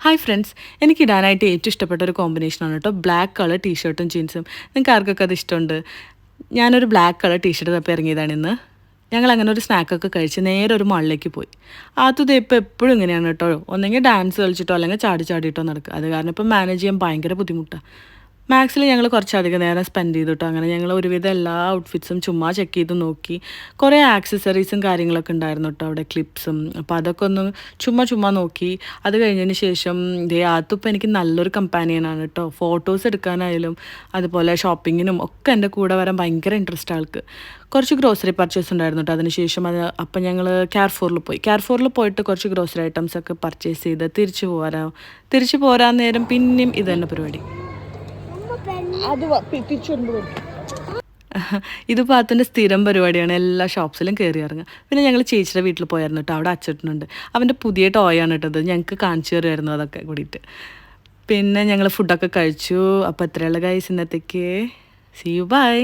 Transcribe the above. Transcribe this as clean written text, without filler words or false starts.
Hi friends, എനിക്കിടാനായിട്ട് ഏറ്റവും ഇഷ്ടപ്പെട്ട ഒരു കോമ്പിനേഷനാണ് കേട്ടോ ബ്ലാക്ക് കളർ ടീഷർട്ടും ജീൻസും. നിങ്ങൾക്ക് ആർക്കൊക്കെ അത് ഇഷ്ടമുണ്ട്? ഞാനൊരു ബ്ലാക്ക് കളർ ടീഷർട്ട് തപ്പി ഇറങ്ങിയതാണ് ഇന്ന്. ഞങ്ങൾ അങ്ങനെ ഒരു സ്നാക്കൊക്കെ കഴിച്ച് നേരെ ഒരു മാളിലേക്ക് പോയി. ആദ്യത്തെ ഇപ്പോൾ എപ്പോഴും ഇങ്ങനെയാണ് കേട്ടോ, ഒന്നെങ്കിൽ ഡാൻസ് കളിച്ചിട്ടോ അല്ലെങ്കിൽ ചാടി ചാടിയിട്ടോ നടക്കുക. അത് കാരണം ഇപ്പം മാനേജ് ചെയ്യാൻ ഭയങ്കര ബുദ്ധിമുട്ടാണ്. മാക്സിൽ ഞങ്ങൾ കുറച്ചധികം നേരം സ്പെൻഡ് ചെയ്തു കേട്ടോ. അങ്ങനെ ഞങ്ങൾ ഒരുവിധം എല്ലാ ഔട്ട്ഫിറ്റ്സും ചുമ്മാ ചെക്ക് ചെയ്ത് നോക്കി. കുറേ ആക്സസറീസും കാര്യങ്ങളൊക്കെ ഉണ്ടായിരുന്നു കേട്ടോ അവിടെ, ക്ലിപ്സും. അപ്പോൾ അതൊക്കെ ഒന്ന് ചുമ്മാ നോക്കി. അത് കഴിഞ്ഞതിന് ശേഷം ദേ ആത്തുപ്പം എനിക്ക് നല്ലൊരു കമ്പാനിയനാണ് കേട്ടോ. ഫോട്ടോസ് എടുക്കാനായാലും അതുപോലെ ഷോപ്പിങ്ങിനും ഒക്കെ എൻ്റെ കൂടെ വരാൻ ഭയങ്കര ഇൻട്രസ്റ്റ് ആൾക്ക്. കുറച്ച് ഗ്രോസറി പർച്ചേസ് ഉണ്ടായിരുന്നു കേട്ടോ. അതിനുശേഷം അപ്പം ഞങ്ങൾ കെയർഫോറിൽ പോയിട്ട് കുറച്ച് ഗ്രോസറി ഐറ്റംസ് ഒക്കെ പർച്ചേസ് ചെയ്ത് തിരിച്ചു പോരാൻ നേരം പിന്നെയും ഇത് തന്നെ പരിപാടി. ഇത് പാത്തിൻ്റെ സ്ഥിരം പരിപാടിയാണ്, എല്ലാ ഷോപ്സിലും കയറി ഇറങ്ങുക. പിന്നെ ഞങ്ങൾ ചേച്ചിയുടെ വീട്ടിൽ പോയായിരുന്നു കേട്ടോ. അവിടെ അച്ചട്ടനുണ്ട്, അവൻ്റെ പുതിയ ടോയാണ് കേട്ടത്. ഞങ്ങൾക്ക് കാണിച്ചു തരുമായിരുന്നു അതൊക്കെ കൂടിയിട്ട്. പിന്നെ ഞങ്ങൾ ഫുഡൊക്കെ കഴിച്ചു. അപ്പോൾ എത്രയുള്ള ഗൈസ് ഇന്നത്തേക്ക്. See you, by.